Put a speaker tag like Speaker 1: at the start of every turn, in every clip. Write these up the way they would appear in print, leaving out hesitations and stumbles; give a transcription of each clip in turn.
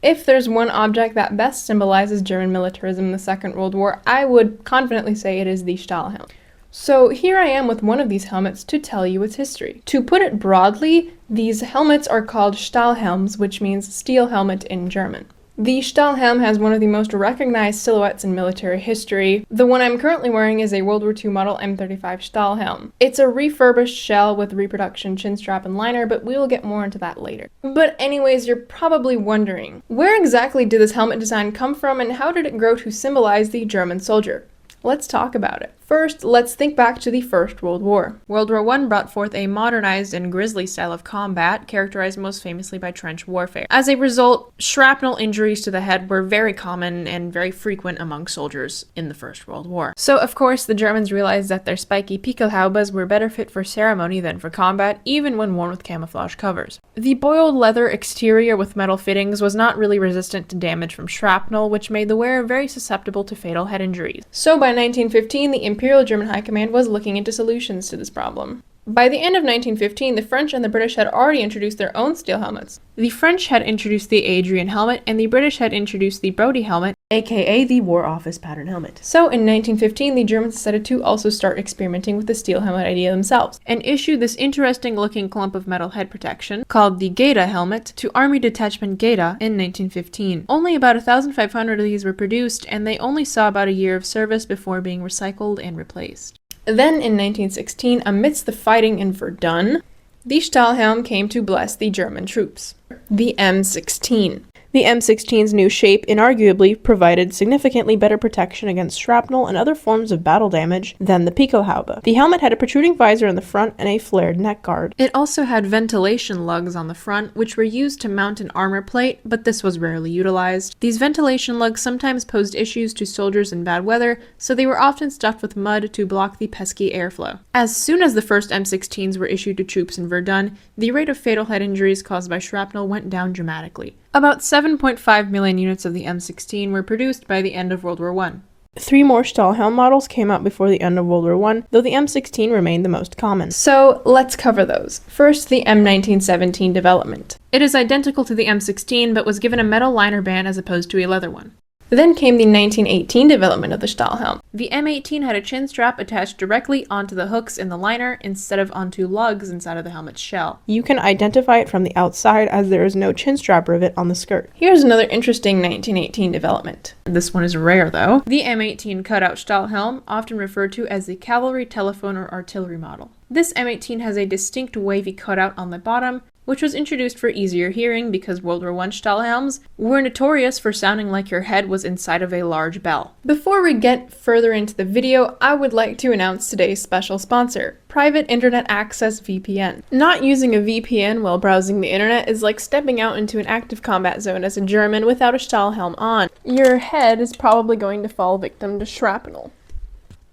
Speaker 1: If there's one object that best symbolizes German militarism in the Second World War, I would confidently say it is the Stahlhelm. So here I am with one of these helmets to tell you its history. To put it broadly, these helmets are called Stahlhelms, which means steel helmet in German. The Stahlhelm has one of the most recognized silhouettes in military history. The one I'm currently wearing is a World War II model M35 Stahlhelm. It's a refurbished shell with reproduction chin strap and liner, but we will get more into that later. But anyways, you're probably wondering, where exactly did this helmet design come from and how did it grow to symbolize the German soldier? Let's talk about it. First, let's think back to the First World War. World War I brought forth a modernized and grisly style of combat, characterized most famously by trench warfare. As a result, shrapnel injuries to the head were very common and very frequent among soldiers in the First World War. So, of course, the Germans realized that their spiky Pickelhaubes were better fit for ceremony than for combat, even when worn with camouflage covers. The boiled leather exterior with metal fittings was not really resistant to damage from shrapnel, which made the wearer very susceptible to fatal head injuries. So by 1915, the Imperial German High Command was looking into solutions to this problem. By the end of 1915, the French and the British had already introduced their own steel helmets. The French had introduced the Adrian helmet, and the British had introduced the Brodie helmet, aka the War Office pattern helmet. So in 1915, the Germans decided to also start experimenting with the steel helmet idea themselves, and issued this interesting looking clump of metal head protection, called the Geda helmet, to Army Detachment Geda in 1915. Only about 1,500 of these were produced, and they only saw about a year of service before being recycled and replaced. Then, in 1916, amidst the fighting in Verdun, the Stahlhelm came to bless the German troops. The M16. The M16's new shape inarguably provided significantly better protection against shrapnel and other forms of battle damage than the Pickelhaube. The helmet had a protruding visor in the front and a flared neck guard. It also had ventilation lugs on the front, which were used to mount an armor plate, but this was rarely utilized. These ventilation lugs sometimes posed issues to soldiers in bad weather, so they were often stuffed with mud to block the pesky airflow. As soon as the first M16s were issued to troops in Verdun, the rate of fatal head injuries caused by shrapnel went down dramatically. About 7.5 million units of the M16 were produced by the end of World War I. 3 more Stahlhelm models came out before the end of World War I, though the M16 remained the most common. So let's cover those. First, the M1917 development. It is identical to the M16, but was given a metal liner band as opposed to a leather one. Then came the 1918 development of the Stahlhelm. The M18 had a chin strap attached directly onto the hooks in the liner instead of onto lugs inside of the helmet's shell. You can identify it from the outside as there is no chin strap rivet on the skirt. Here's another interesting 1918 development. This one is rare though. The M18 cutout Stahlhelm, often referred to as the cavalry, telephone, or artillery model. This M18 has a distinct wavy cutout on the bottom, which was introduced for easier hearing because World War I Stahlhelms were notorious for sounding like your head was inside of a large bell. Before we get further into the video, I would like to announce today's special sponsor, Private Internet Access VPN. Not using a VPN while browsing the internet is like stepping out into an active combat zone as a German without a Stahlhelm on. Your head is probably going to fall victim to shrapnel.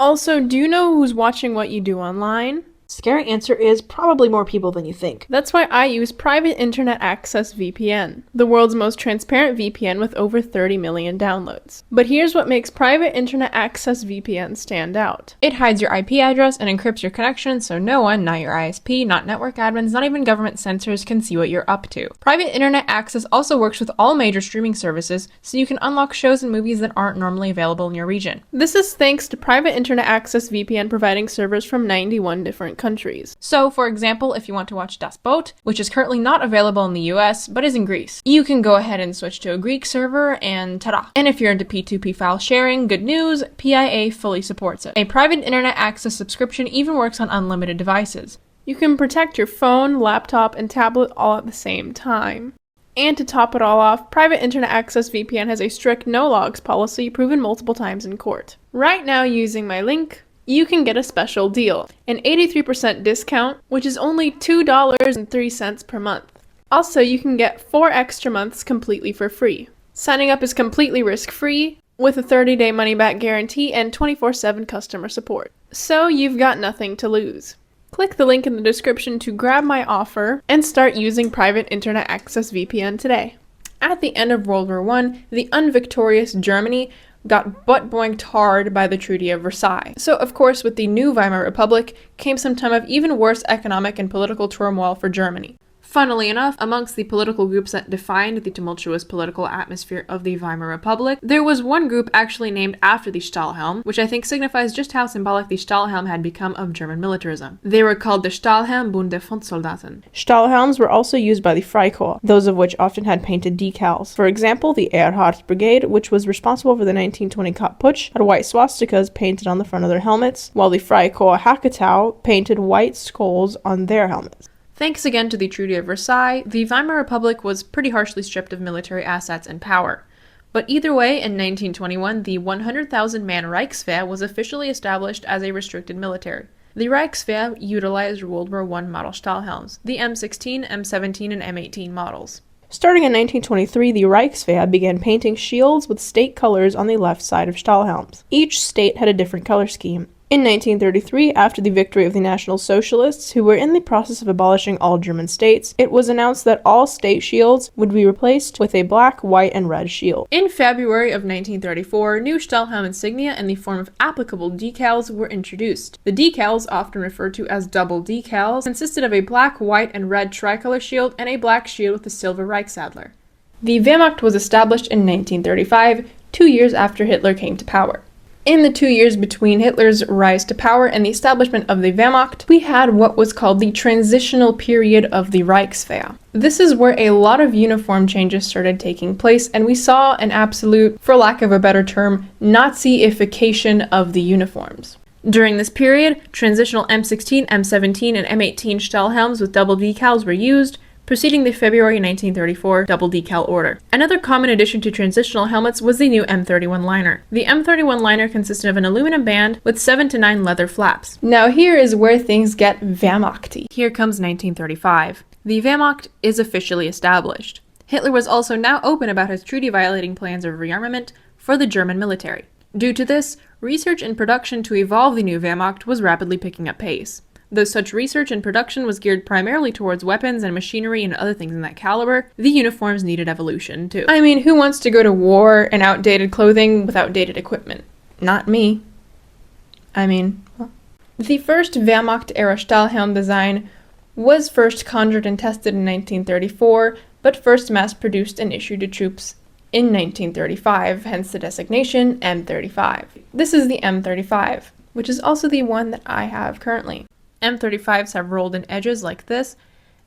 Speaker 1: Also, do you know who's watching what you do online? Scary answer is probably more people than you think. That's why I use Private Internet Access VPN, the world's most transparent VPN with over 30 million downloads. But here's what makes Private Internet Access VPN stand out. It hides your IP address and encrypts your connection so no one, not your ISP, not network admins, not even government censors can see what you're up to. Private Internet Access also works with all major streaming services so you can unlock shows and movies that aren't normally available in your region. This is thanks to Private Internet Access VPN providing servers from 91 different countries. So, for example, if you want to watch Das Boot, which is currently not available in the US, but is in Greece, you can go ahead and switch to a Greek server and ta-da! And if you're into P2P file sharing, good news, PIA fully supports it. A private internet access subscription even works on unlimited devices. You can protect your phone, laptop, and tablet all at the same time. And to top it all off, Private Internet Access VPN has a strict no logs policy proven multiple times in court. Right now, using my link, you can get a special deal, an 83% discount, which is only $2.03 per month. Also, you can get 4 extra months completely for free. Signing up is completely risk-free, with a 30-day money-back guarantee and 24/7 customer support. So you've got nothing to lose. Click the link in the description to grab my offer and start using Private Internet Access VPN today. At the end of World War I, the unvictorious Germany got butt-boinked hard by the Treaty of Versailles. So, of course, with the new Weimar Republic came some time of even worse economic and political turmoil for Germany. Funnily enough, amongst the political groups that defined the tumultuous political atmosphere of the Weimar Republic, there was one group actually named after the Stahlhelm, which I think signifies just how symbolic the Stahlhelm had become of German militarism. They were called the Stahlhelm Bund der Frontsoldaten.
Speaker 2: Stahlhelms were also used by the Freikorps, those of which often had painted decals. For example, the Erhard Brigade, which was responsible for the 1920 Kapp Putsch, had white swastikas painted on the front of their helmets, while the Freikorps Hacketau painted white skulls on their helmets.
Speaker 1: Thanks again to the Treaty of Versailles, the Weimar Republic was pretty harshly stripped of military assets and power. But either way, in 1921, the 100,000-man Reichswehr was officially established as a restricted military. The Reichswehr utilized World War I model Stahlhelms, the M16, M17, and M18 models.
Speaker 2: Starting in 1923, the Reichswehr began painting shields with state colors on the left side of Stahlhelms. Each state had a different color scheme. In 1933, after the victory of the National Socialists, who were in the process of abolishing all German states, it was announced that all state shields would be replaced with a black, white, and red shield.
Speaker 1: In February of 1934, new Stahlhelm insignia in the form of applicable decals were introduced. The decals, often referred to as double decals, consisted of a black, white, and red tricolor shield and a black shield with a silver Reichsadler. The Wehrmacht was established in 1935, 2 years after Hitler came to power. In the 2 years between Hitler's rise to power and the establishment of the Wehrmacht, we had what was called the transitional period of the Reichswehr. This is where a lot of uniform changes started taking place, and we saw an absolute, for lack of a better term, Nazi-ification of the uniforms. During this period, transitional M16, M17, and M18 Stahlhelms with double decals were used, preceding the February 1934 double decal order. Another common addition to transitional helmets was the new M31 liner. The M31 liner consisted of an aluminum band with 7 to 9 leather flaps. Now here is where things get Wehrmachty. Here comes 1935. The Wehrmacht is officially established. Hitler was also now open about his treaty-violating plans of rearmament for the German military. Due to this, research and production to evolve the new Wehrmacht was rapidly picking up pace. Though such research and production was geared primarily towards weapons and machinery and other things in that caliber, the uniforms needed evolution too. I mean, who wants to go to war in outdated clothing with outdated equipment? Not me. The first Wehrmacht-era Stahlhelm design was first conjured and tested in 1934, but first mass-produced and issued to troops in 1935, hence the designation M35. This is the M35, which is also the one that I have currently. M35s have rolled-in edges like this,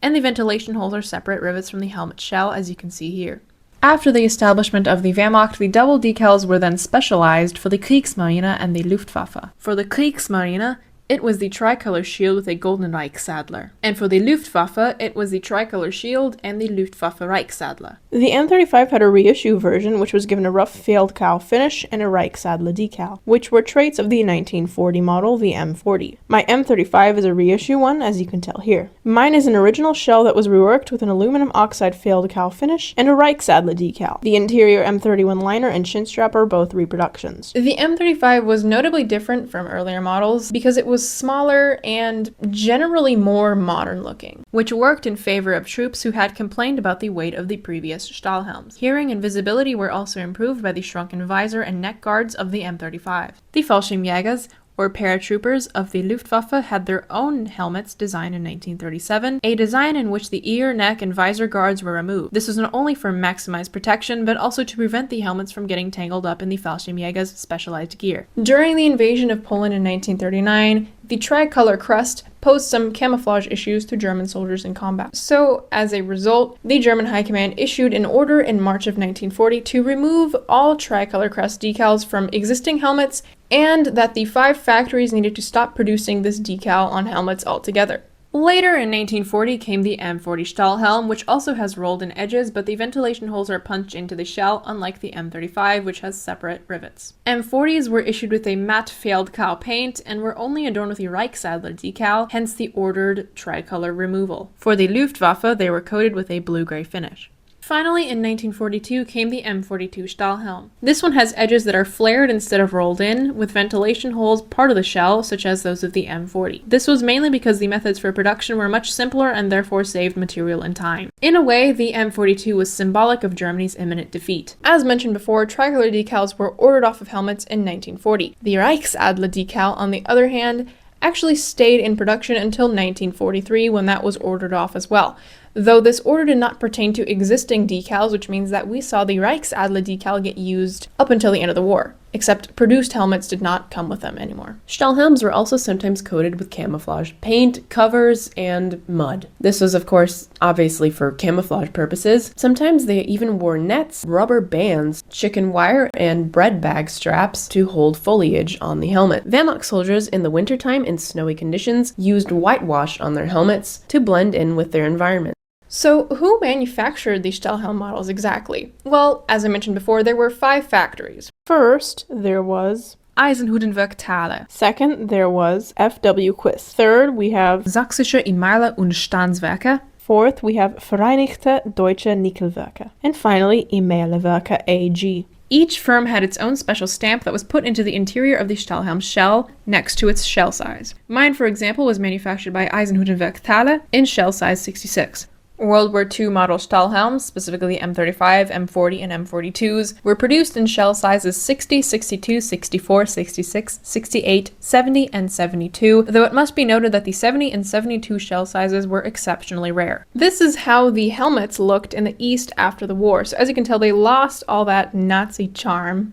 Speaker 1: and the ventilation holes are separate rivets from the helmet shell, as you can see here. After the establishment of the Wehrmacht, the double decals were then specialized for the Kriegsmarine and the Luftwaffe. For the Kriegsmarine, it was the tricolor shield with a golden Reichsadler. And for the Luftwaffe, it was the tricolor shield and the Luftwaffe Reichsadler.
Speaker 2: The M35 had a reissue version, which was given a rough Feldkau finish and a Reichsadler decal, which were traits of the 1940 model, the M40. My M35 is a reissue one, as you can tell here. Mine is an original shell that was reworked with an aluminum oxide Feldkau finish and a Reichsadler decal. The interior M31 liner and chin strap are both reproductions.
Speaker 1: The M35 was notably different from earlier models because it was smaller and generally more modern looking, which worked in favor of troops who had complained about the weight of the previous Stahlhelms. Hearing and visibility were also improved by the shrunken visor and neck guards of the M35. The Fallschirmjägers, or paratroopers of the Luftwaffe, had their own helmets designed in 1937, a design in which the ear, neck, and visor guards were removed. This was not only for maximized protection, but also to prevent the helmets from getting tangled up in the Fallschirmjägers' specialized gear. During the invasion of Poland in 1939, the tricolor crest posed some camouflage issues to German soldiers in combat. So, as a result, the German High Command issued an order in March of 1940 to remove all tricolor crest decals from existing helmets, and that the 5 factories needed to stop producing this decal on helmets altogether. Later in 1940 came the M40 Stahlhelm, which also has rolled-in edges, but the ventilation holes are punched into the shell, unlike the M35, which has separate rivets. M40s were issued with a matte Feldkau paint and were only adorned with the Reichsadler decal, hence the ordered tricolor removal. For the Luftwaffe, they were coated with a blue-gray finish. Finally, in 1942 came the M42 Stahlhelm. This one has edges that are flared instead of rolled in, with ventilation holes part of the shell, such as those of the M40. This was mainly because the methods for production were much simpler and therefore saved material and time. In a way, the M42 was symbolic of Germany's imminent defeat. As mentioned before, tricolor decals were ordered off of helmets in 1940. The Reichsadler decal, on the other hand, actually stayed in production until 1943, when that was ordered off as well. though this order did not pertain to existing decals, which means that we saw the Reichsadler decal get used up until the end of the war, except produced helmets did not come with them anymore.
Speaker 3: Stahlhelms were also sometimes coated with camouflage paint, covers, and mud. This was, of course, obviously for camouflage purposes. Sometimes they even wore nets, rubber bands, chicken wire, and bread bag straps to hold foliage on the helmet. Wehrmacht soldiers in the wintertime in snowy conditions used whitewash on their helmets to blend in with their environment.
Speaker 1: So, who manufactured the Stahlhelm models exactly? Well, as I mentioned before, there were 5 factories.
Speaker 2: First, there was
Speaker 1: Eisenhutenwerk Thaler.
Speaker 2: Second, there was FW Quist. Third, we have
Speaker 1: Sächsische Inmaler- und Stanzwerke.
Speaker 2: Fourth, we have Vereinigte Deutsche Nickelwerke. And finally, Imerlewerke AG.
Speaker 1: Each firm had its own special stamp that was put into the interior of the Stahlhelm shell next to its shell size. Mine, for example, was manufactured by Eisenhutenwerk Thaler in shell size 66. World War II model Stahlhelms, specifically M35, M40, and M42s, were produced in shell sizes 60, 62, 64, 66, 68, 70, and 72, though it must be noted that the 70 and 72 shell sizes were exceptionally rare. This is how the helmets looked in the East after the war, so as you can tell, they lost all that Nazi charm,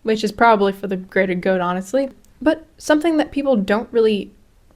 Speaker 1: which is probably for the greater good, honestly. But something that people don't really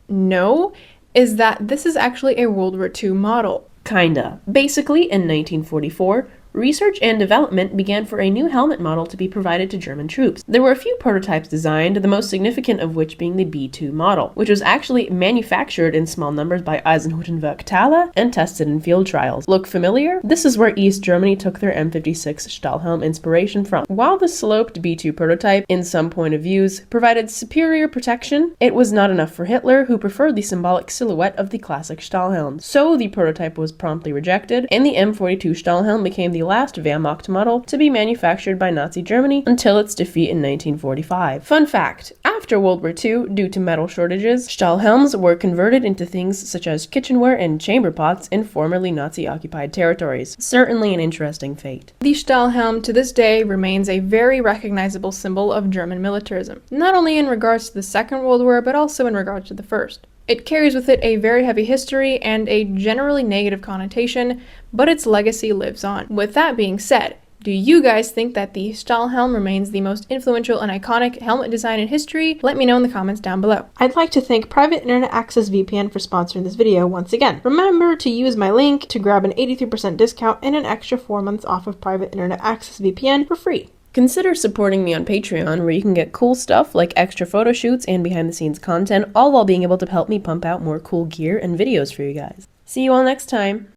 Speaker 1: know is that this is actually a World War II model.
Speaker 3: Kinda. Basically, in 1944, research and development began for a new helmet model to be provided to German troops. There were a few prototypes designed, the most significant of which being the B2 model, which was actually manufactured in small numbers by Eisenhutenwerk Thaler and tested in field trials. Look familiar? This is where East Germany took their M56 Stahlhelm inspiration from. While the sloped B2 prototype, in some point of views, provided superior protection, it was not enough for Hitler, who preferred the symbolic silhouette of the classic Stahlhelm. So the prototype was promptly rejected, and the M42 Stahlhelm became the last Wehrmacht model to be manufactured by Nazi Germany until its defeat in 1945. Fun fact, after World War II, due to metal shortages, Stahlhelms were converted into things such as kitchenware and chamber pots in formerly Nazi-occupied territories. Certainly an interesting fate.
Speaker 1: The Stahlhelm to this day remains a very recognizable symbol of German militarism, not only in regards to the Second World War, but also in regards to the First. It carries with it a very heavy history and a generally negative connotation, but its legacy lives on. With that being said, do you guys think that the Stahlhelm remains the most influential and iconic helmet design in history? Let me know in the comments down below.
Speaker 2: I'd like to thank Private Internet Access VPN for sponsoring this video once again. Remember to use my link to grab an 83% discount and an extra 4 months off of Private Internet Access VPN for free.
Speaker 3: Consider supporting me on Patreon, where you can get cool stuff like extra photo shoots and behind-the-scenes content, all while being able to help me pump out more cool gear and videos for you guys. See you all next time!